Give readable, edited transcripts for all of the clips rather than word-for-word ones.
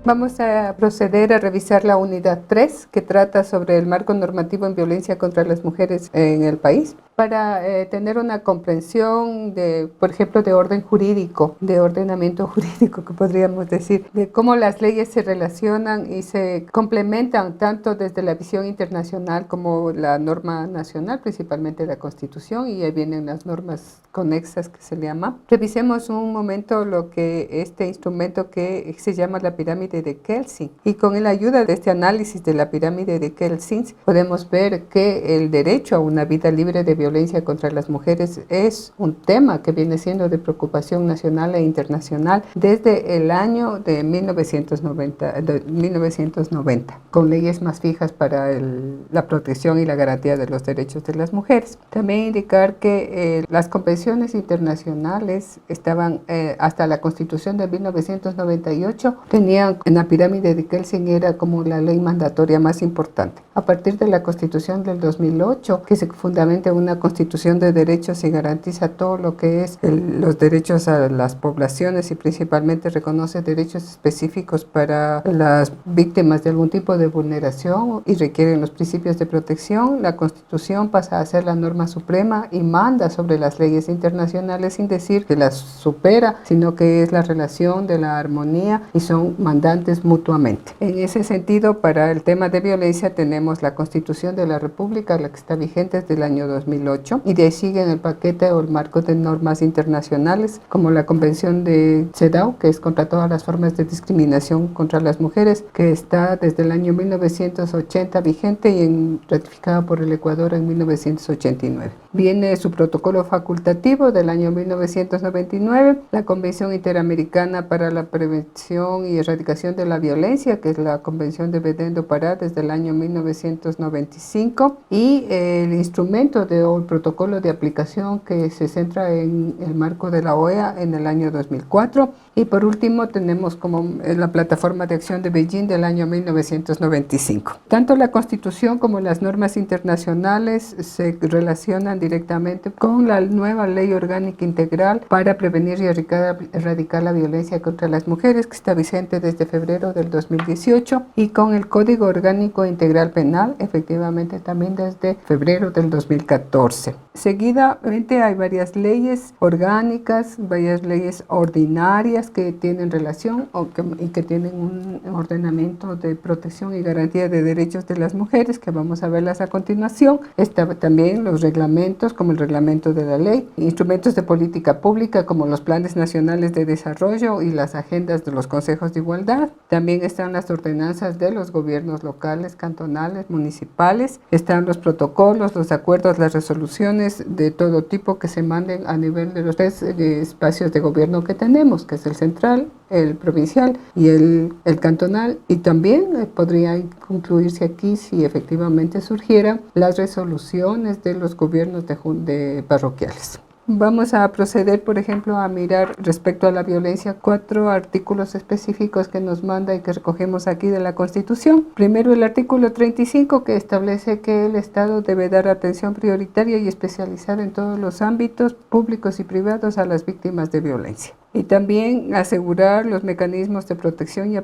Vamos a proceder a revisar la unidad 3, que trata sobre el marco normativo en violencia contra las mujeres en el país, para tener una comprensión de, por ejemplo, de orden jurídico, de ordenamiento jurídico, que podríamos decir, de cómo las leyes se relacionan y se complementan tanto desde la visión internacional como la norma nacional, principalmente la Constitución, y ahí vienen las normas conexas que se le llama. Revisemos un momento lo que este instrumento que se llama la pirámide de Kelsen, y con la ayuda de este análisis de la pirámide de Kelsen podemos ver que el derecho a una vida libre de violencia contra las mujeres es un tema que viene siendo de preocupación nacional e internacional desde el año de 1990, con leyes más fijas para la protección y la garantía de los derechos de las mujeres. También indicar que las convenciones internacionales estaban hasta la Constitución de 1998, tenían en la pirámide de Kelsen, era como la ley mandatoria más importante. A partir de la Constitución del 2008, que se fundamenta en una constitución de derechos y garantiza todo lo que es los derechos a las poblaciones y principalmente reconoce derechos específicos para las víctimas de algún tipo de vulneración y requieren los principios de protección, la Constitución pasa a ser la norma suprema y manda sobre las leyes internacionales, sin decir que las supera, sino que es la relación de la armonía y son mandantes mutuamente. En ese sentido, para el tema de violencia tenemos la Constitución de la República, la que está vigente desde el año 2008, y de ahí siguen el paquete o el marco de normas internacionales como la Convención de CEDAW, que es contra todas las formas de discriminación contra las mujeres, que está desde el año 1980 vigente y ratificada por el Ecuador en 1989. Viene su protocolo facultativo del año 1999, la Convención Interamericana para la Prevención y Erradicación de la Violencia, que es la Convención de Belém do Pará desde el año 1995, y el instrumento o el protocolo de aplicación que se centra en el marco de la OEA en el año 2004. Y por último tenemos como la Plataforma de Acción de Beijing del año 1995. Tanto la Constitución como las normas internacionales se relacionan directamente con la nueva Ley Orgánica Integral para prevenir y erradicar la violencia contra las mujeres, que está vigente desde febrero del 2018, y con el Código Orgánico Integral Penal, efectivamente también desde febrero del 2014. Seguidamente hay varias leyes orgánicas, varias leyes ordinarias que tienen relación y que tienen un ordenamiento de protección y garantía de derechos de las mujeres, que vamos a verlas a continuación. Está también los reglamentos, como el reglamento de la ley, instrumentos de política pública como los planes nacionales de desarrollo y las agendas de los consejos de igualdad. También están las ordenanzas de los gobiernos locales, cantonales, municipales. Están los protocolos, los acuerdos, las resoluciones de todo tipo que se manden a nivel de los tres espacios de gobierno que tenemos, que es el central, el provincial y el cantonal, y también podría incluirse aquí, si efectivamente surgieran, las resoluciones de los gobiernos de parroquiales. Vamos a proceder, por ejemplo, a mirar respecto a la violencia 4 artículos específicos que nos manda y que recogemos aquí de la Constitución. Primero, el artículo 35, que establece que el Estado debe dar atención prioritaria y especializada en todos los ámbitos públicos y privados a las víctimas de violencia. Y también asegurar los mecanismos de protección y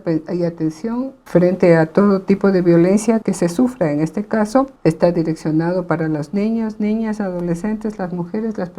atención frente a todo tipo de violencia que se sufra. En este caso, está direccionado para los niños, niñas, adolescentes, las mujeres, las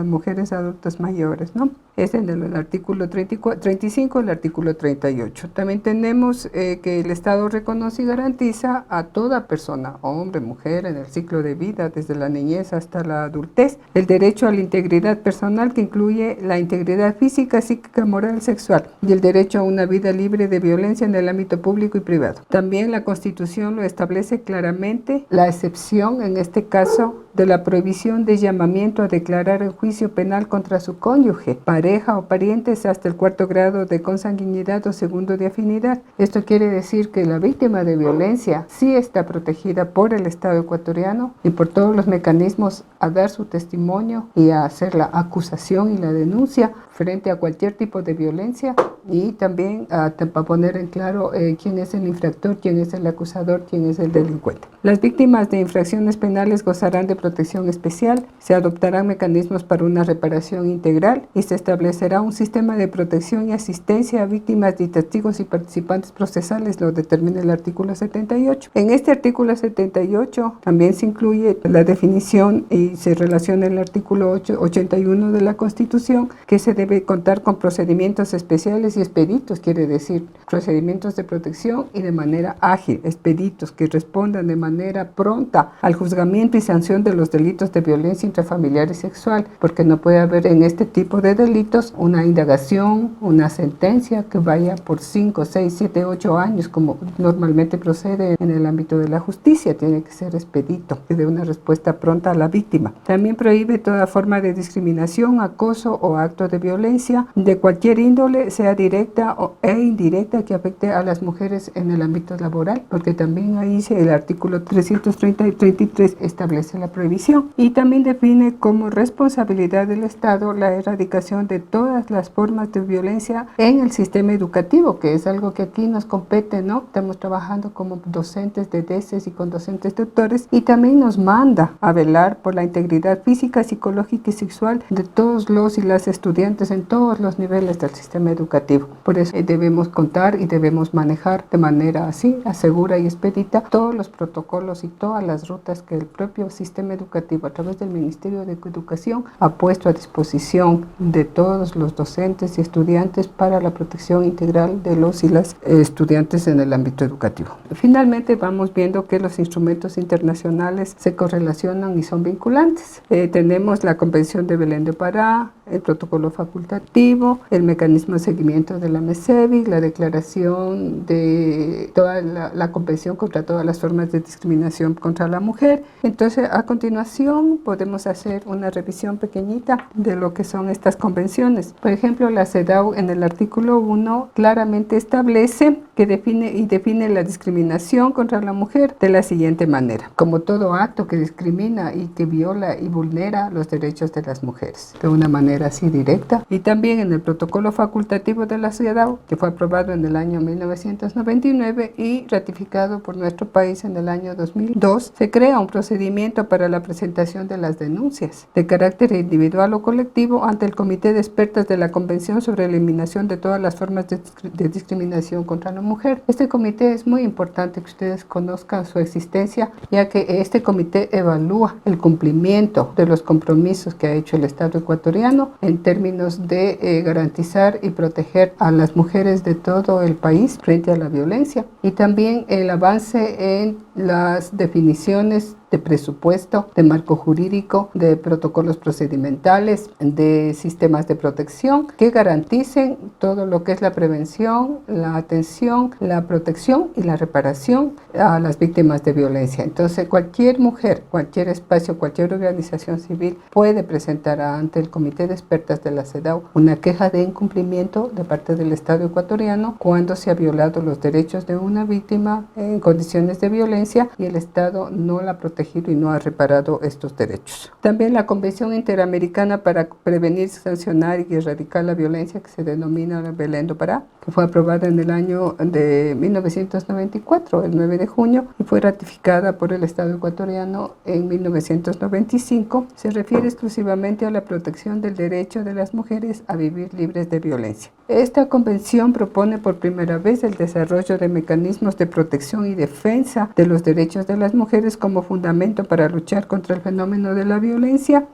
mujeres adultas mayores, ¿no? Es en el artículo 35, el artículo 38. También tenemos que el Estado reconoce y garantiza a toda persona, hombre, mujer, en el ciclo de vida, desde la niñez hasta la adultez, el derecho a la integridad personal, que incluye la integridad física, psíquica, moral, sexual, y el derecho a una vida libre de violencia en el ámbito público y privado. También la Constitución lo establece claramente, la excepción en este caso de la prohibición de llamamiento a declarar el juicio penal contra su cónyuge, pareja o parientes hasta el 4º grado de consanguinidad o 2º de afinidad. Esto quiere decir que la víctima de violencia sí está protegida por el Estado ecuatoriano y por todos los mecanismos a dar su testimonio y a hacer la acusación y la denuncia frente a cualquier tipo de violencia y también para poner en claro quién es el infractor, quién es el acusador, quién es el delincuente. Las víctimas de infracciones penales gozarán de protección especial, se adoptarán mecanismos para una reparación integral y se establecerá un sistema de protección y asistencia a víctimas de testigos y participantes procesales, lo determina el artículo 78. En este artículo 78 también se incluye la definición y se relaciona el artículo 81 de la Constitución, que se debe contar con procedimientos especiales y expeditos, quiere decir procedimientos de protección y de manera ágil, expeditos que respondan de manera pronta al juzgamiento y sanción de los delitos de violencia intrafamiliar y sexual, porque no puede haber en este tipo de delitos una indagación, una sentencia que vaya por 5, 6, 7, 8 años, como normalmente procede en el ámbito de la justicia. Tiene que ser expedito, que dé una respuesta pronta a la víctima. También prohíbe toda forma de discriminación, acoso o acto de violencia de cualquier índole, sea directa e indirecta, que afecte a las mujeres en el ámbito laboral, porque también ahí el artículo 330 y 33 establece la prohibición, y también define como responsabilidad del Estado la erradicación de todas las formas de violencia en el sistema educativo, que es algo que aquí nos compete, ¿no? Estamos trabajando como docentes de DESES y con docentes tutores, y también nos manda a velar por la integridad física, psicológica y sexual de todos los y las estudiantes en todos los niveles del sistema educativo. Por eso debemos contar y debemos manejar de manera así, segura y expedita, todos los protocolos y todas las rutas que el propio sistema educativo a través del Ministerio de Educación ha puesto a disposición de todos los docentes y estudiantes para la protección integral de los y las estudiantes en el ámbito educativo. Finalmente vamos viendo que los instrumentos internacionales se correlacionan y son vinculantes. Tenemos la Convención de Belén do Pará, el protocolo facultativo, el mecanismo de seguimiento de la MESEVI, la declaración de toda la Convención contra todas las formas de discriminación contra la mujer. Entonces, a continuación podemos hacer una revisión pequeñita de lo que son estas convenciones. Por ejemplo, la CEDAW en el artículo 1 claramente establece que define la discriminación contra la mujer de la siguiente manera: como todo acto que discrimina y que viola y vulnera los derechos de las mujeres, de una manera así directa. Y también en el protocolo facultativo de la CEDAW, que fue aprobado en el año 1999 y ratificado por nuestro país en el año 2002, se crea un procedimiento para la presentación de las denuncias de carácter individual o colectivo ante el Comité de Expertas de la Convención sobre Eliminación de todas las formas de discriminación contra la mujer. Este comité es muy importante que ustedes conozcan su existencia, ya que este comité evalúa el cumplimiento de los compromisos que ha hecho el Estado ecuatoriano en términos de garantizar y proteger a las mujeres de todo el país frente a la violencia, y también el avance en las definiciones de presupuesto, de marco jurídico, de protocolos procedimentales, de sistemas de protección que garanticen todo lo que es la prevención, la atención, la protección y la reparación a las víctimas de violencia. Entonces, cualquier mujer, cualquier espacio, cualquier organización civil puede presentar ante el Comité de Expertas de la CEDAW una queja de incumplimiento de parte del Estado ecuatoriano cuando se ha violado los derechos de una víctima en condiciones de violencia y el Estado no la protege y no ha reparado estos derechos. También la Convención Interamericana para Prevenir, Sancionar y Erradicar la Violencia, que se denomina Belén do Pará, que fue aprobada en el año de 1994, el 9 de junio, y fue ratificada por el Estado ecuatoriano en 1995, se refiere exclusivamente a la protección del derecho de las mujeres a vivir libres de violencia. Esta convención propone por primera vez el desarrollo de mecanismos de protección y defensa de los derechos de las mujeres como fundamento para luchar contra el fenómeno de la violencia,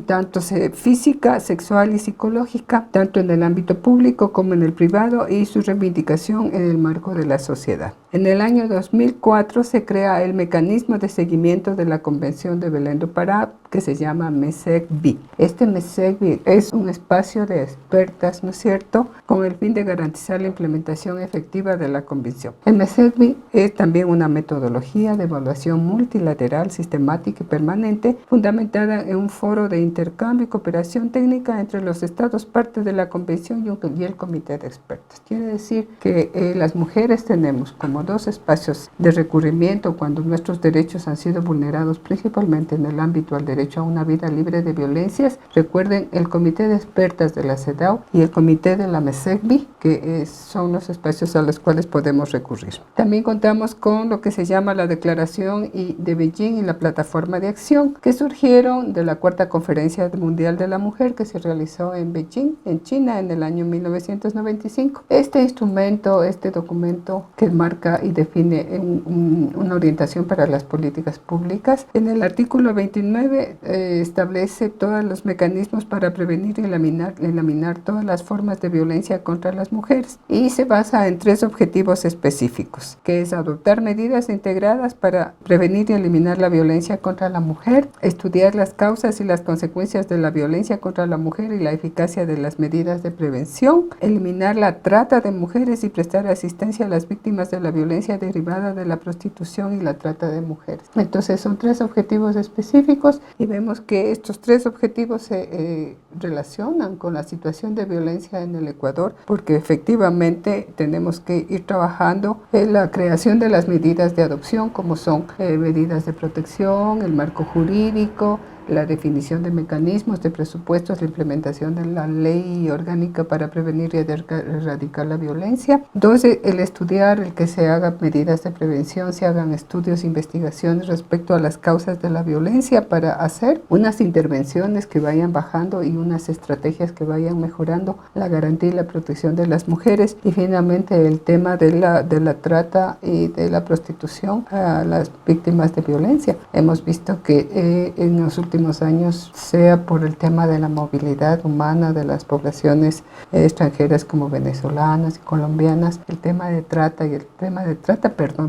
tanto física, sexual y psicológica, tanto en el ámbito público como en el privado, y su reivindicación en el marco de la sociedad. En el año 2004 se crea el mecanismo de seguimiento de la Convención de Belén do Pará, que se llama MESECBI. Este MESECBI es un espacio de expertas, ¿no es cierto?, con el fin de garantizar la implementación efectiva de la Convención. El MESECBI es también una metodología de evaluación multilateral, sistemática y permanente, fundamentada en un foro de intercambio y cooperación técnica entre los estados partes de la Convención y el Comité de Expertos. Quiere decir que las mujeres tenemos como como dos espacios de recurrimiento cuando nuestros derechos han sido vulnerados, principalmente en el ámbito al derecho a una vida libre de violencias. Recuerden el Comité de Expertas de la CEDAW y el Comité de la MESECBI, que son los espacios a los cuales podemos recurrir. También contamos con lo que se llama la Declaración de Beijing y la Plataforma de Acción, que surgieron de la Cuarta Conferencia Mundial de la Mujer que se realizó en Beijing, en China, en el año 1995. Este instrumento, este documento que marca y define una orientación para las políticas públicas, en el artículo 29 establece todos los mecanismos para prevenir y eliminar todas las formas de violencia contra las mujeres, y se basa en 3 objetivos específicos, que es adoptar medidas integradas para prevenir y eliminar la violencia contra la mujer, estudiar las causas y las consecuencias de la violencia contra la mujer y la eficacia de las medidas de prevención, eliminar la trata de mujeres y prestar asistencia a las víctimas de la violencia derivada de la prostitución y la trata de mujeres. Entonces son 3 objetivos específicos y vemos que estos 3 objetivos se relacionan con la situación de violencia en el Ecuador, porque efectivamente tenemos que ir trabajando en la creación de las medidas de adopción, como son medidas de protección, el marco jurídico, la definición de mecanismos, de presupuestos, la implementación de la ley orgánica para prevenir y erradicar la violencia. 2, el estudiar, el que se hagan medidas de prevención, se hagan estudios, investigaciones respecto a las causas de la violencia para hacer unas intervenciones que vayan bajando y unas estrategias que vayan mejorando la garantía y la protección de las mujeres. Y finalmente el tema de la trata y de la prostitución a las víctimas de violencia. Hemos visto que en los últimos años, sea por el tema de la movilidad humana de las poblaciones extranjeras como venezolanas y colombianas,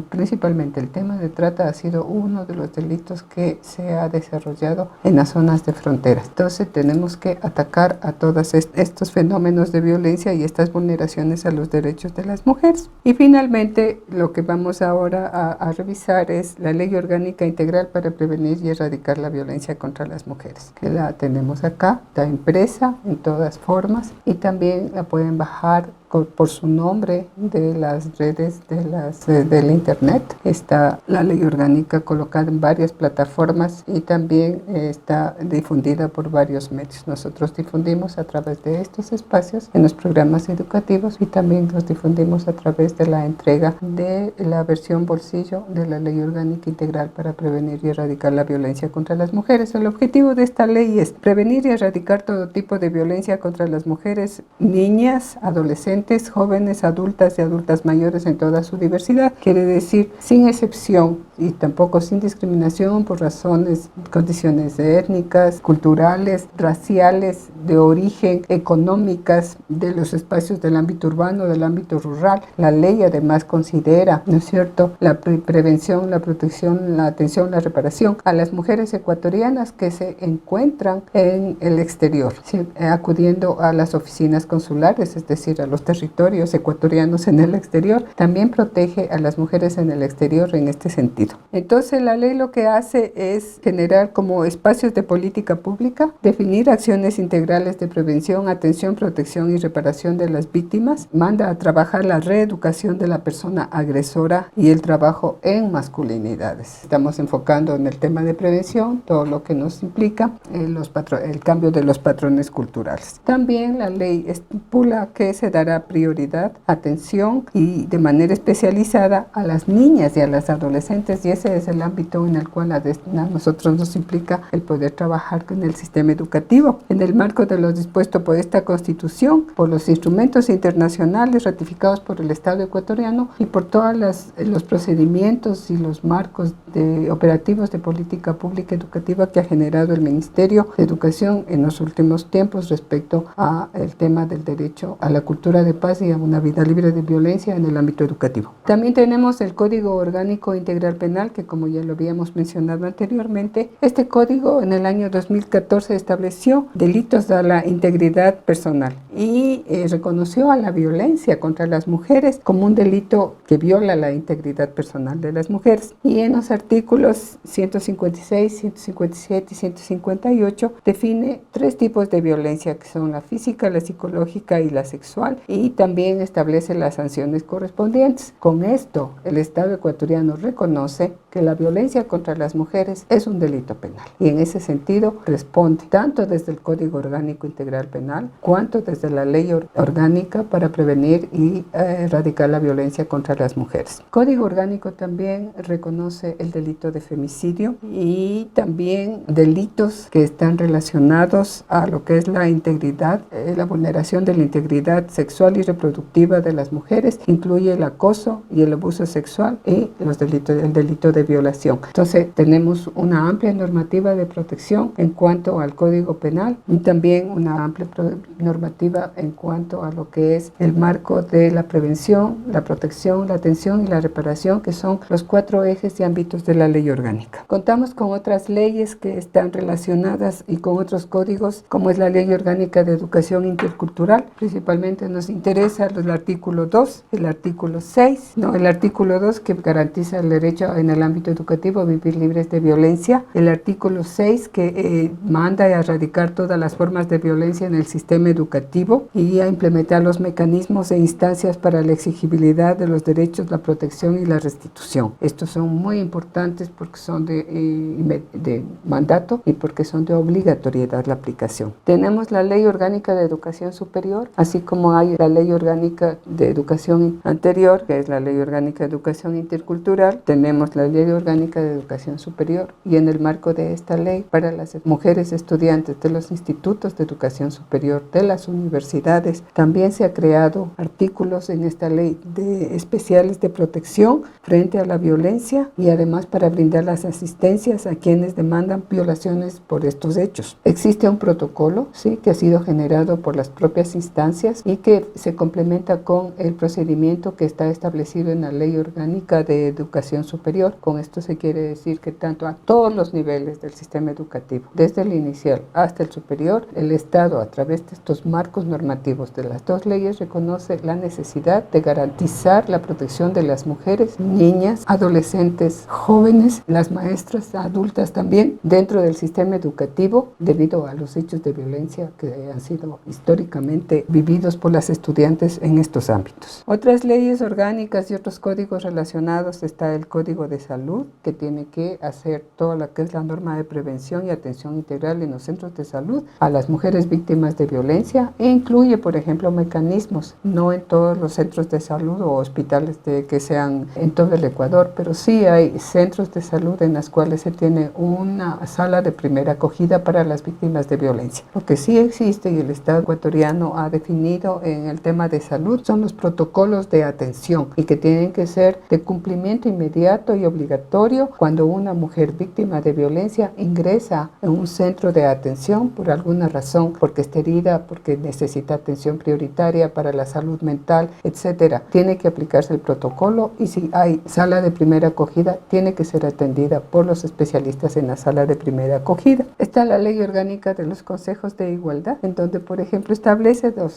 principalmente el tema de trata ha sido uno de los delitos que se ha desarrollado en las zonas de fronteras. Entonces tenemos que atacar a todos estos fenómenos de violencia y estas vulneraciones a los derechos de las mujeres. Y finalmente lo que vamos ahora a revisar es la Ley Orgánica Integral para prevenir y erradicar la violencia contra las mujeres, que la tenemos acá, está impresa en todas formas y también la pueden bajar por su nombre de las redes del internet. Está la ley orgánica colocada en varias plataformas y también está difundida por varios medios. Nosotros difundimos a través de estos espacios en los programas educativos y también los difundimos a través de la entrega de la versión bolsillo de la Ley Orgánica Integral para prevenir y erradicar la violencia contra las mujeres. El objetivo de esta ley es prevenir y erradicar todo tipo de violencia contra las mujeres, niñas, adolescentes, jóvenes, adultas y adultas mayores en toda su diversidad. Quiere decir sin excepción y tampoco sin discriminación por razones, condiciones étnicas, culturales, raciales, de origen, económicas, de los espacios del ámbito urbano, del ámbito rural. La ley además considera, ¿no es cierto?, la prevención, la protección, la atención, la reparación a las mujeres ecuatorianas que se encuentran en el exterior, ¿sí?, acudiendo a las oficinas consulares, es decir, a los territorios ecuatorianos en el exterior. También protege a las mujeres en el exterior en este sentido. Entonces la ley lo que hace es generar como espacios de política pública, definir acciones integrales de prevención, atención, protección y reparación de las víctimas, manda a trabajar la reeducación de la persona agresora y el trabajo en masculinidades. Estamos enfocando en el tema de prevención, todo lo que nos implica el cambio de los patrones culturales. También la ley estipula que se dará prioridad, atención y de manera especializada a las niñas y a las adolescentes, y ese es el ámbito en el cual a nosotros nos implica el poder trabajar con el sistema educativo en el marco de lo dispuesto por esta Constitución, por los instrumentos internacionales ratificados por el Estado ecuatoriano y por todos los procedimientos y los marcos operativos de política pública educativa que ha generado el Ministerio de Educación en los últimos tiempos respecto al tema del derecho a la cultura de paz y a una vida libre de violencia en el ámbito educativo. También tenemos el Código Orgánico Integral Penal penal, que como ya lo habíamos mencionado anteriormente, este código en el año 2014 estableció delitos a la integridad personal y reconoció a la violencia contra las mujeres como un delito que viola la integridad personal de las mujeres. Y en los artículos 156, 157 y 158 define 3 tipos de violencia, que son la física, la psicológica y la sexual, y también establece las sanciones correspondientes. Con esto, el Estado ecuatoriano reconoce que la violencia contra las mujeres es un delito penal, y en ese sentido responde tanto desde el Código Orgánico Integral Penal cuanto desde la Ley Orgánica para prevenir y erradicar la violencia contra las mujeres. El Código Orgánico también reconoce el delito de femicidio y también delitos que están relacionados a lo que es la integridad, la vulneración de la integridad sexual y reproductiva de las mujeres, incluye el acoso y el abuso sexual y el delito de violación. Entonces tenemos una amplia normativa de protección en cuanto al Código Penal y también una amplia normativa en cuanto a lo que es el marco de la prevención, la protección, la atención y la reparación, que son los 4 ejes y ámbitos de la ley orgánica. Contamos con otras leyes que están relacionadas y con otros códigos, como es la Ley Orgánica de Educación Intercultural. Principalmente nos interesa el artículo 2, el artículo 6, el artículo 2 que garantiza el derecho en el ámbito educativo a vivir libres de violencia, el artículo 6 que manda a erradicar todas las formas de violencia en el sistema educativo y a implementar los mecanismos e instancias para la exigibilidad de los derechos, la protección y la restitución. Estos son muy importantes porque son de mandato y porque son de obligatoriedad la aplicación. Tenemos la Ley Orgánica de Educación Superior, así como hay la Ley Orgánica de Educación Anterior, que es la Ley Orgánica de Educación Intercultural. Tenemos la Ley Orgánica de Educación Superior y en el marco de esta ley, para las mujeres estudiantes de los institutos de educación superior, de las universidades, también se ha creado artículos en esta ley especiales de protección frente a la violencia y además para brindar las asistencias a quienes demandan violaciones por estos hechos. Existe un protocolo, ¿sí?, que ha sido generado por las propias instancias y que se complementa con el procedimiento que está establecido en la Ley Orgánica de Educación Superior. Con esto se quiere decir que tanto a todos los niveles del sistema educativo, desde el inicial hasta el superior, el Estado, a través de estos marcos normativos de las 2 leyes, reconoce la necesidad de garantizar la protección de las mujeres, niñas, adolescentes, jóvenes, las maestras, adultas también, dentro del sistema educativo, debido a los hechos de violencia que han sido históricamente vividos por las estudiantes en estos ámbitos. Otras leyes orgánicas y otros códigos relacionados está el Código de Salud, que tiene que hacer toda la que es la norma de prevención y atención integral en los centros de salud a las mujeres víctimas de violencia e incluye, por ejemplo, mecanismos, no en todos los centros de salud o hospitales que sean en todo el Ecuador, pero sí hay centros de salud en las cuales se tiene una sala de primera acogida para las víctimas de violencia. Lo que sí existe y el Estado ecuatoriano ha definido en el tema de salud son los protocolos de atención y que tienen que ser de cumplimiento inmediato y obligatorio cuando una mujer víctima de violencia ingresa en un centro de atención por alguna razón, porque está herida, porque necesita atención prioritaria para la salud mental, etcétera. Tiene que aplicarse el protocolo y si hay sala de primera acogida, tiene que ser atendida por los especialistas en la sala de primera acogida. Está la Ley Orgánica de los Consejos de Igualdad, en donde, por ejemplo,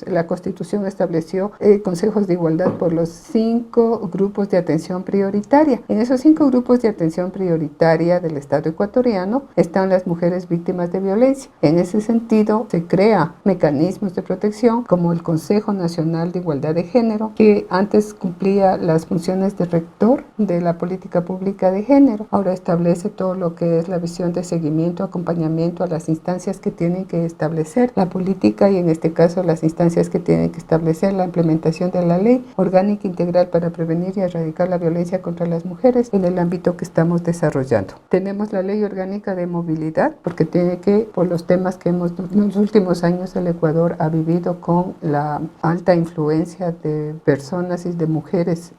la Constitución estableció consejos de igualdad por los 5 grupos de atención prioritaria. En esos 5 grupos de atención prioritaria del Estado ecuatoriano están las mujeres víctimas de violencia. En ese sentido, se crea mecanismos de protección como el Consejo Nacional de Igualdad de Género, que antes cumplía las funciones de rector de la política pública de género. Ahora establece todo lo que es la visión de seguimiento, acompañamiento a las instancias que tienen que establecer la política y en este caso las instancias que tienen que establecer la implementación de la Ley Orgánica Integral para prevenir y erradicar la violencia contra las mujeres en el ámbito que estamos desarrollando. Tenemos la Ley Orgánica de Movilidad, porque tiene que, por los temas que en los últimos años el Ecuador ha vivido con la alta influencia de personas y de mujeres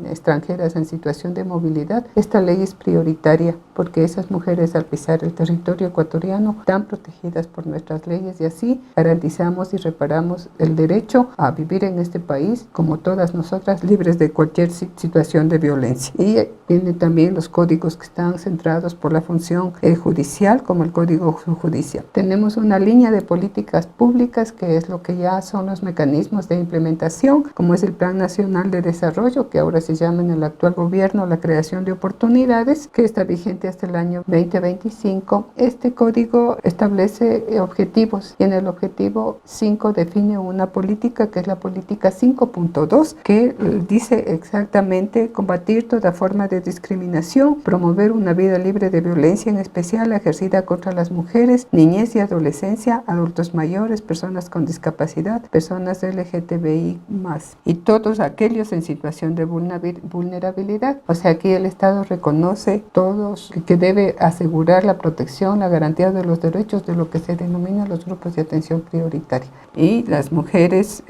extranjeras en situación de movilidad, esta ley es prioritaria porque esas mujeres al pisar el territorio ecuatoriano están protegidas por nuestras leyes y así garantizamos y reparamos el derecho a vivir en este país como todas nosotras, libres de cualquier situación de violencia. Y Vienen también los códigos que están centrados por la función judicial, como el Código Judicial. Tenemos una línea de políticas públicas, que es lo que ya son los mecanismos de implementación, como es el Plan Nacional de Desarrollo, que ahora se llama en el actual gobierno la creación de oportunidades, que está vigente hasta el año 2025. Este código establece objetivos y en el objetivo 5 define una política que es la política 5.2, que dice exactamente combatir toda forma de discriminación, promover una vida libre de violencia, en especial ejercida contra las mujeres, niñez y adolescencia, adultos mayores, personas con discapacidad, personas LGTBI+, y todos aquellos en situación de vulnerabilidad. O sea, aquí el Estado reconoce todos que debe asegurar la protección, la garantía de los derechos de lo que se denomina los grupos de atención prioritaria. Y las mujeres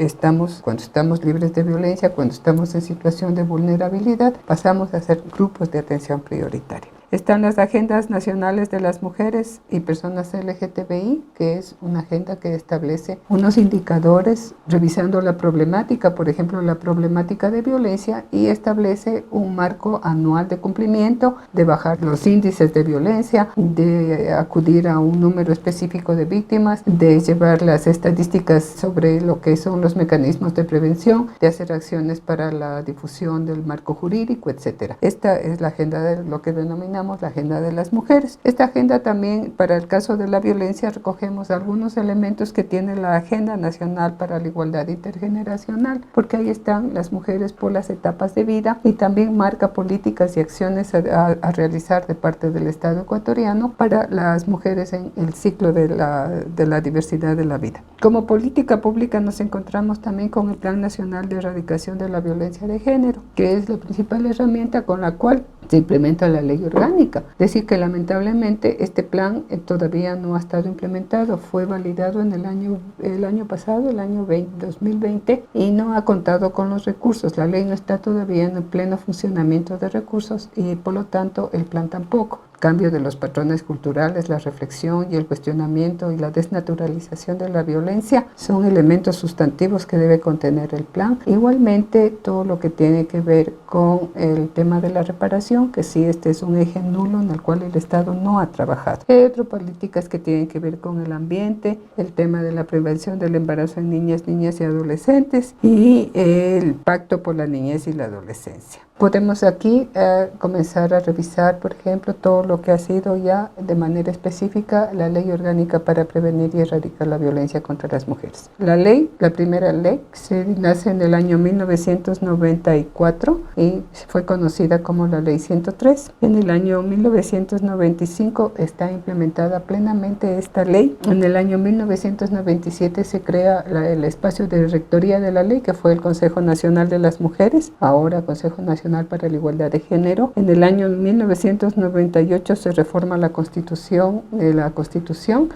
cuando estamos libres de violencia, cuando estamos en situación de vulnerabilidad, pasamos a ser grupos de atención prioritaria. Están las agendas nacionales de las mujeres y personas LGTBI, que es una agenda que establece unos indicadores revisando la problemática, por ejemplo, la problemática de violencia, y establece un marco anual de cumplimiento, de bajar los índices de violencia, de acudir a un número específico de víctimas, de llevar las estadísticas sobre lo que son los mecanismos de prevención, de hacer acciones para la difusión del marco jurídico, etc. Esta es la agenda de lo que denominamos la agenda de las mujeres. Esta agenda también, para el caso de la violencia, recogemos algunos elementos que tiene la Agenda Nacional para la Igualdad Intergeneracional, porque ahí están las mujeres por las etapas de vida, y también marca políticas y acciones a realizar de parte del Estado ecuatoriano para las mujeres en el ciclo de la diversidad de la vida. Como política pública nos encontramos también con el Plan Nacional de Erradicación de la Violencia de Género, que es la principal herramienta con la cual se implementa la ley orgánica. Decir que lamentablemente este plan todavía no ha estado implementado. Fue validado en el año pasado, el año 2020, y no ha contado con los recursos. La ley no está todavía en pleno funcionamiento de recursos y por lo tanto el plan tampoco. Cambio de los patrones culturales, la reflexión y el cuestionamiento y la desnaturalización de la violencia son elementos sustantivos que debe contener el plan. Igualmente, todo lo que tiene que ver con el tema de la reparación, que sí, este es un eje nulo en el cual el Estado no ha trabajado. Hay otras políticas que tienen que ver con el ambiente, el tema de la prevención del embarazo en niñas y adolescentes, y el pacto por la niñez y la adolescencia. Podemos aquí comenzar a revisar, por ejemplo, todo lo que ha sido ya de manera específica la Ley Orgánica para Prevenir y Erradicar la Violencia contra las Mujeres. La primera ley, se nace en el año 1994 y fue conocida como la Ley 103. En el año 1995 está implementada plenamente esta ley. En el año 1997 se crea el espacio de rectoría de la ley, que fue el Consejo Nacional de las Mujeres, ahora Consejo Nacional para la Igualdad de Género. En el año 1998 se reforma la Constitución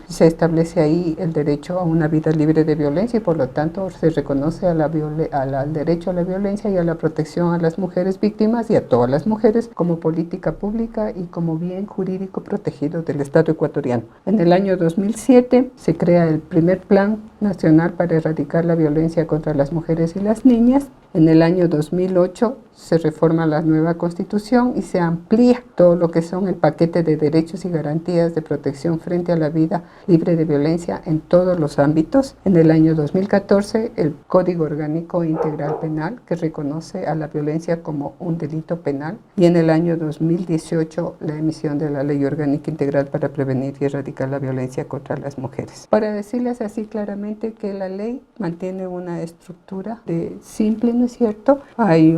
y se establece ahí el derecho a una vida libre de violencia, y por lo tanto se reconoce al derecho a la violencia y a la protección a las mujeres víctimas y a todas las mujeres como política pública y como bien jurídico protegido del Estado ecuatoriano. En el año 2007 se crea el primer Plan Nacional para Erradicar la Violencia contra las Mujeres y las Niñas. En el año 2008 se reforma la nueva Constitución y se amplía todo lo que son el paquete de derechos y garantías de protección frente a la vida libre de violencia en todos los ámbitos. En el año 2014, el Código Orgánico Integral Penal, que reconoce a la violencia como un delito penal. Y en el año 2018, la emisión de la Ley Orgánica Integral para Prevenir y Erradicar la Violencia contra las Mujeres. Para decirles así claramente que la ley mantiene una estructura simple, ¿no es cierto? Hay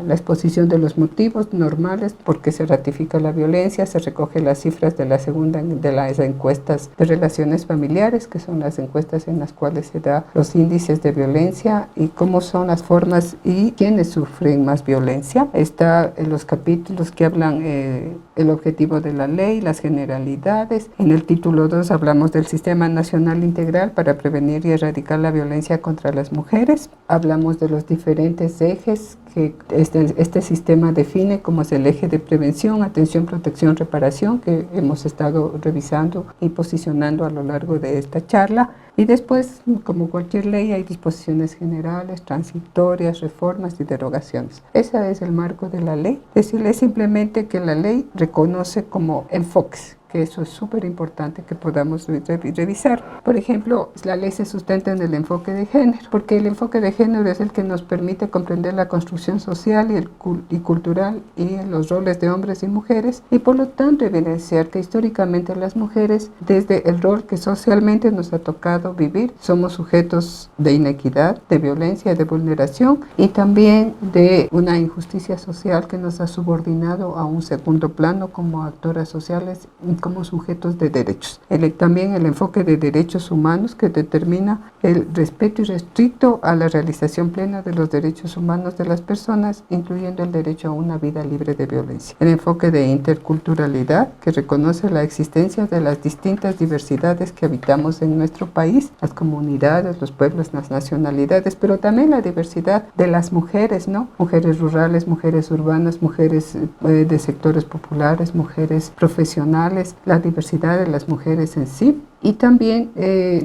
la exposición de los motivos normales por qué se ratifica la violencia, se recoge las cifras de las encuestas de relaciones familiares, que son las encuestas en las cuales se da los índices de violencia y cómo son las formas y quiénes sufren más violencia. Está en los capítulos que hablan el objetivo de la ley, las generalidades. En el título 2 hablamos del Sistema Nacional Integral para Prevenir y Erradicar la Violencia contra las Mujeres. Hablamos de los diferentes ejes que este sistema define, como es el eje de prevención, atención, protección, reparación, que hemos estado revisando y posicionando a lo largo de esta charla. Y después, como cualquier ley, hay disposiciones generales, transitorias, reformas y derogaciones. Ese es el marco de la ley. Decirle simplemente que la ley reconoce como enfoques, que eso es súper importante que podamos revisar. Por ejemplo, la ley se sustenta en el enfoque de género, porque el enfoque de género es el que nos permite comprender la construcción social y cultural y los roles de hombres y mujeres, y por lo tanto evidenciar que históricamente las mujeres, desde el rol que socialmente nos ha tocado vivir, somos sujetos de inequidad, de violencia, de vulneración y también de una injusticia social que nos ha subordinado a un segundo plano como actoras sociales, como sujetos de derechos. También el enfoque de derechos humanos, que determina el respeto irrestricto a la realización plena de los derechos humanos de las personas, incluyendo el derecho a una vida libre de violencia. El enfoque de interculturalidad, que reconoce la existencia de las distintas diversidades que habitamos en nuestro país, las comunidades, los pueblos, las nacionalidades, pero también la diversidad de las mujeres, ¿no? Mujeres rurales, mujeres urbanas, mujeres de sectores populares, mujeres profesionales, la diversidad de las mujeres en sí. Y también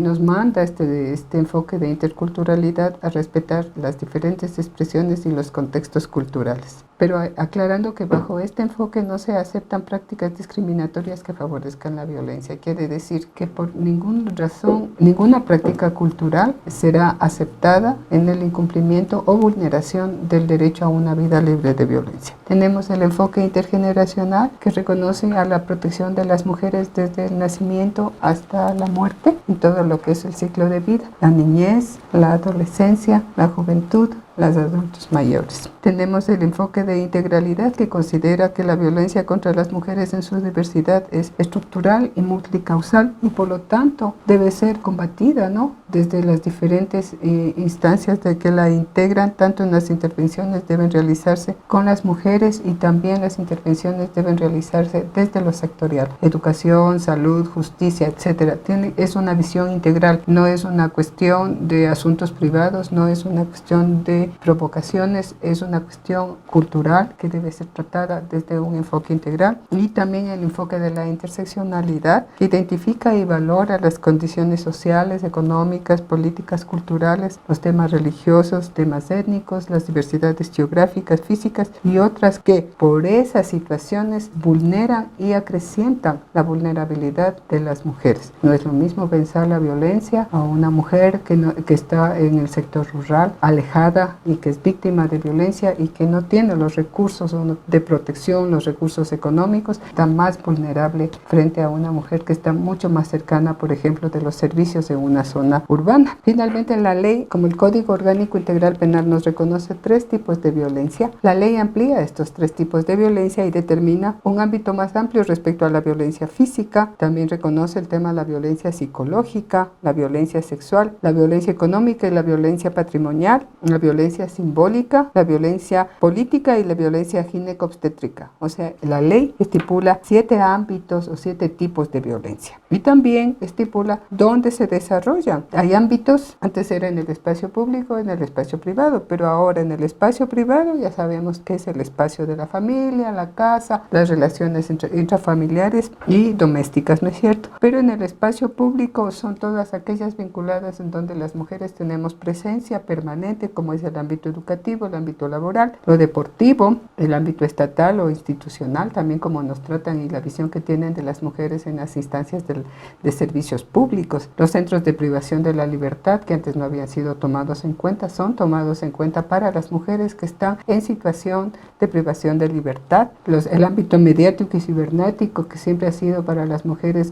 nos manda este enfoque de interculturalidad a respetar las diferentes expresiones y los contextos culturales, pero aclarando que bajo este enfoque no se aceptan prácticas discriminatorias que favorezcan la violencia. Quiere decir que por ninguna razón, ninguna práctica cultural será aceptada en el incumplimiento o vulneración del derecho a una vida libre de violencia. Tenemos el enfoque intergeneracional, que reconoce a la protección de las mujeres desde el nacimiento hasta la muerte, en todo lo que es el ciclo de vida, la niñez, la adolescencia, la juventud, los adultos mayores. Tenemos el enfoque de integralidad, que considera que la violencia contra las mujeres en su diversidad es estructural y multicausal y por lo tanto debe ser combatida, ¿no?, desde las diferentes instancias de que la integran. Tanto en las intervenciones deben realizarse con las mujeres y también las intervenciones deben realizarse desde lo sectorial: educación, salud, justicia, etcétera. Es una visión integral, no es una cuestión de asuntos privados, no es una cuestión de provocaciones, es una cuestión cultural que debe ser tratada desde un enfoque integral. Y también el enfoque de la interseccionalidad, que identifica y valora las condiciones sociales, económicas, políticas, culturales, los temas religiosos, temas étnicos, las diversidades geográficas, físicas y otras que por esas situaciones vulneran y acrecientan la vulnerabilidad de las mujeres. No es lo mismo pensar la violencia a una mujer que está en el sector rural, alejada y que es víctima de violencia y que no tiene los recursos de protección, los recursos económicos, está más vulnerable frente a una mujer que está mucho más cercana, por ejemplo, de los servicios en una zona urbana. Finalmente, la ley, como el Código Orgánico Integral Penal, nos reconoce 3 tipos de violencia. La ley amplía estos 3 tipos de violencia y determina un ámbito más amplio respecto a la violencia física. También reconoce el tema de la violencia psicológica, la violencia sexual, la violencia económica y la violencia patrimonial, la violencia simbólica, la violencia política y la violencia ginecobstétrica. O sea, la ley estipula 7 ámbitos o 7 tipos de violencia. Y también estipula dónde se desarrollan. Hay ámbitos, antes era en el espacio público, en el espacio privado, pero ahora en el espacio privado ya sabemos que es el espacio de la familia, la casa, las relaciones intrafamiliares y domésticas, ¿no es cierto? Pero en el espacio público son todas aquellas vinculadas en donde las mujeres tenemos presencia permanente, como es el ámbito educativo, el ámbito laboral, lo deportivo, el ámbito estatal o institucional, también como nos tratan y la visión que tienen de las mujeres en las instancias de servicios públicos. Los centros de privación de la libertad, que antes no habían sido tomados en cuenta, son tomados en cuenta para las mujeres que están en situación de privación de libertad. El ámbito mediático y cibernético, que siempre ha sido para las mujeres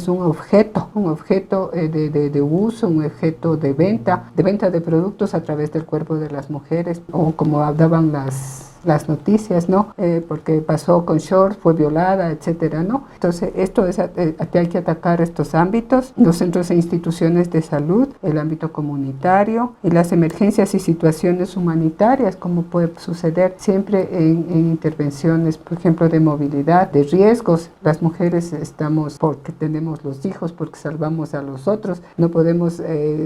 un objeto de uso, un objeto de venta de productos a través del cuerpo de las mujeres, o como hablaban las noticias, ¿no? Porque pasó con Short, fue violada, etcétera, ¿no? Entonces, hay que atacar estos ámbitos, los centros e instituciones de salud, el ámbito comunitario y las emergencias y situaciones humanitarias, como puede suceder siempre en intervenciones, por ejemplo, de movilidad, de riesgos. Las mujeres estamos porque tenemos los hijos, porque salvamos a los otros, no podemos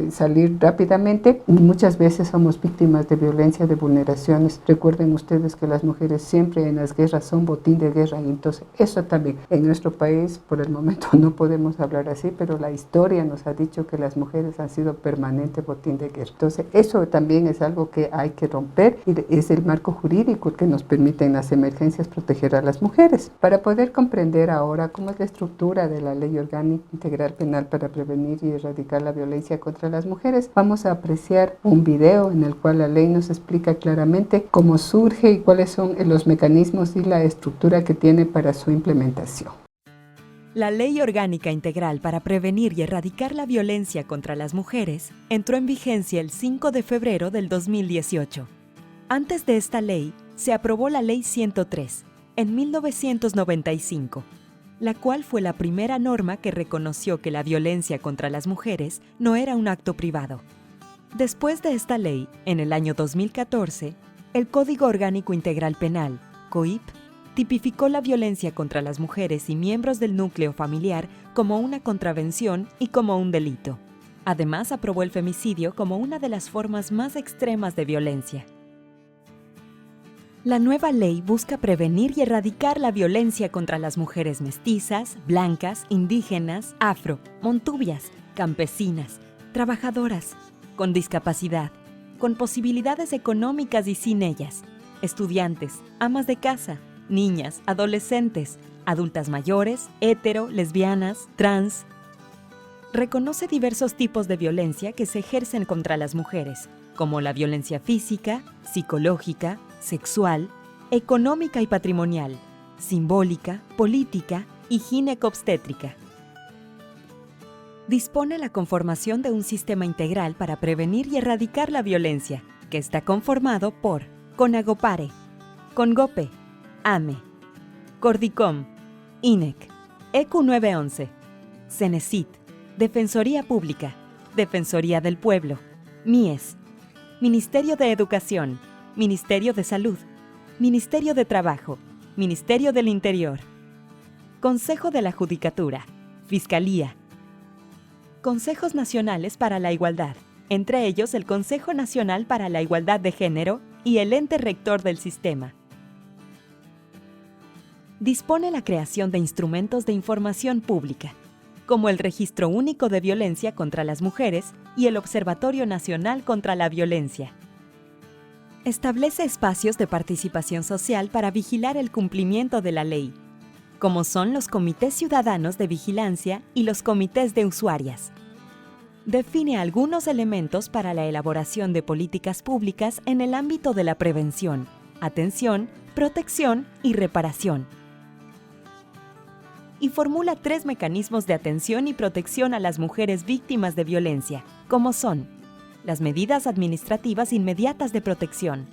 salir rápidamente y muchas veces somos víctimas de violencia, de vulneraciones. Recuerden ustedes ustedes que las mujeres siempre en las guerras son botín de guerra, y entonces eso también en nuestro país por el momento no podemos hablar así, pero la historia nos ha dicho que las mujeres han sido permanente botín de guerra. Entonces eso también es algo que hay que romper, y es el marco jurídico que nos permite en las emergencias proteger a las mujeres. Para poder comprender ahora cómo es la estructura de la Ley Orgánica Integral Penal para prevenir y erradicar la violencia contra las mujeres, vamos a apreciar un video en el cual la ley nos explica claramente cómo surge y cuáles son los mecanismos y la estructura que tiene para su implementación. La Ley Orgánica Integral para prevenir y erradicar la violencia contra las mujeres entró en vigencia el 5 de febrero del 2018. Antes de esta ley, se aprobó la Ley 103, en 1995, la cual fue la primera norma que reconoció que la violencia contra las mujeres no era un acto privado. Después de esta ley, en el año 2014, el Código Orgánico Integral Penal, COIP, tipificó la violencia contra las mujeres y miembros del núcleo familiar como una contravención y como un delito. Además, aprobó el femicidio como una de las formas más extremas de violencia. La nueva ley busca prevenir y erradicar la violencia contra las mujeres mestizas, blancas, indígenas, afro, montubias, campesinas, trabajadoras, con discapacidad, con posibilidades económicas y sin ellas, estudiantes, amas de casa, niñas, adolescentes, adultas mayores, hetero, lesbianas, trans. Reconoce diversos tipos de violencia que se ejercen contra las mujeres, como la violencia física, psicológica, sexual, económica y patrimonial, simbólica, política y gineco-obstétrica. Dispone la conformación de un sistema integral para prevenir y erradicar la violencia, que está conformado por CONAGOPARE, CONGOPE, AME, CORDICOM, INEC, ECU 911, CENESID, Defensoría Pública, Defensoría del Pueblo, MIES, Ministerio de Educación, Ministerio de Salud, Ministerio de Trabajo, Ministerio del Interior, Consejo de la Judicatura, Fiscalía, Consejos Nacionales para la Igualdad, entre ellos el Consejo Nacional para la Igualdad de Género y el ente rector del sistema. Dispone la creación de instrumentos de información pública, como el Registro Único de Violencia contra las Mujeres y el Observatorio Nacional contra la Violencia. Establece espacios de participación social para vigilar el cumplimiento de la ley, como son los comités ciudadanos de vigilancia y los comités de usuarias. Define algunos elementos para la elaboración de políticas públicas en el ámbito de la prevención, atención, protección y reparación. Y formula 3 mecanismos de atención y protección a las mujeres víctimas de violencia, como son las medidas administrativas inmediatas de protección,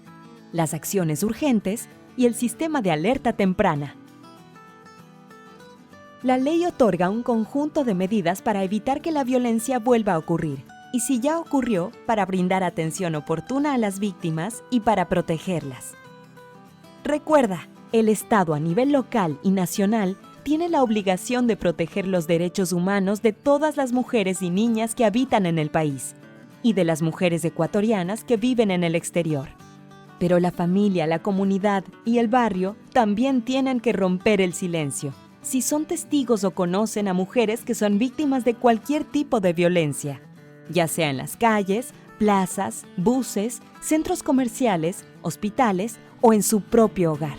las acciones urgentes y el sistema de alerta temprana. La ley otorga un conjunto de medidas para evitar que la violencia vuelva a ocurrir, y si ya ocurrió, para brindar atención oportuna a las víctimas y para protegerlas. Recuerda, el Estado a nivel local y nacional tiene la obligación de proteger los derechos humanos de todas las mujeres y niñas que habitan en el país, y de las mujeres ecuatorianas que viven en el exterior. Pero la familia, la comunidad y el barrio también tienen que romper el silencio si son testigos o conocen a mujeres que son víctimas de cualquier tipo de violencia, ya sea en las calles, plazas, buses, centros comerciales, hospitales o en su propio hogar.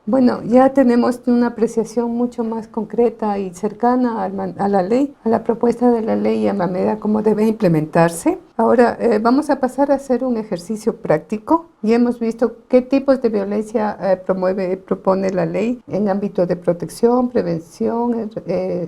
Bueno, ya tenemos una apreciación mucho más concreta y cercana a la ley, a la propuesta de la ley y a la medida cómo debe implementarse. Ahora vamos a pasar a hacer un ejercicio práctico. Ya hemos visto qué tipos de violencia propone la ley en ámbito de protección, prevención,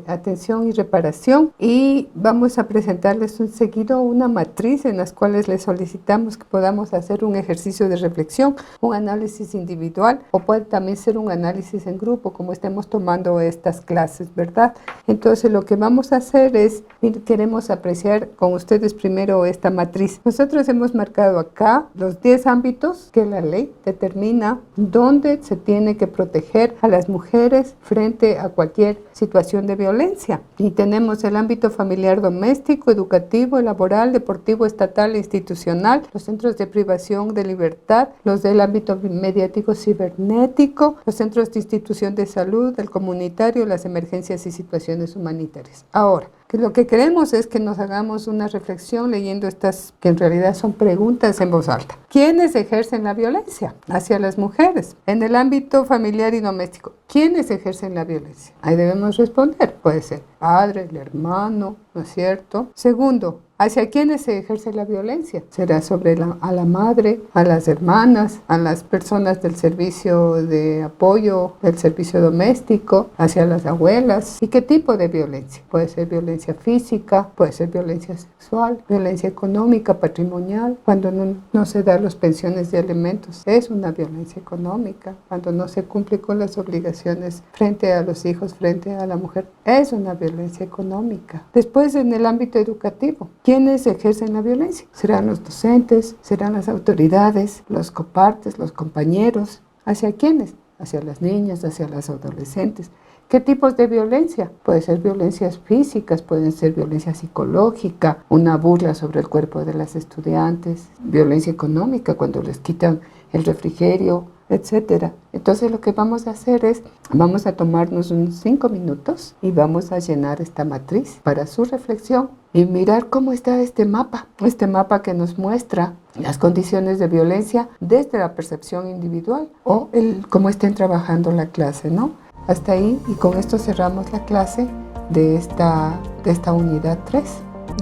atención y reparación. Y vamos a presentarles seguido una matriz en las cuales les solicitamos que podamos hacer un ejercicio de reflexión, un análisis individual o puede también ser un análisis en grupo, como estemos tomando estas clases, ¿verdad? Entonces lo que vamos a hacer es, queremos apreciar con ustedes primero esta esta matriz. Nosotros hemos marcado acá los 10 ámbitos que la ley determina donde se tiene que proteger a las mujeres frente a cualquier situación de violencia. Y tenemos el ámbito familiar, doméstico, educativo, laboral, deportivo, estatal e institucional, los centros de privación de libertad, los del ámbito mediático cibernético, los centros de institución de salud, el comunitario, las emergencias y situaciones humanitarias. Ahora, que lo que queremos es que nos hagamos una reflexión leyendo estas, que en realidad son preguntas en voz alta. ¿Quiénes ejercen la violencia hacia las mujeres? En el ámbito familiar y doméstico, ¿quiénes ejercen la violencia? Ahí debemos responder. Puede ser padre, el hermano, ¿no es cierto? Segundo, ¿hacia quiénes se ejerce la violencia? ¿Será sobre a la madre, a las hermanas, a las personas del servicio de apoyo, del servicio doméstico, hacia las abuelas? ¿Y qué tipo de violencia? Puede ser violencia física, puede ser violencia sexual, violencia económica, patrimonial, cuando no se dan las pensiones de alimentos. Es una violencia económica. Cuando no se cumple con las obligaciones frente a los hijos, frente a la mujer, es una violencia económica. Después, en el ámbito educativo, ¿quiénes ejercen la violencia? ¿Serán los docentes? ¿Serán las autoridades? ¿Los copartes? ¿Los compañeros? ¿Hacia quiénes? Hacia las niñas, hacia las adolescentes. ¿Qué tipos de violencia? Pueden ser violencias físicas, pueden ser violencia psicológica, una burla sobre el cuerpo de las estudiantes, violencia económica cuando les quitan el refrigerio, etcétera. Entonces lo que vamos a hacer es, vamos a tomarnos unos 5 minutos y vamos a llenar esta matriz para su reflexión y mirar cómo está este mapa que nos muestra las condiciones de violencia desde la percepción individual o cómo estén trabajando la clase, ¿no? Hasta ahí, y con esto cerramos la clase de esta unidad 3.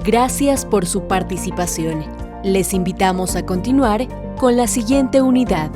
Gracias por su participación. Les invitamos a continuar con la siguiente unidad.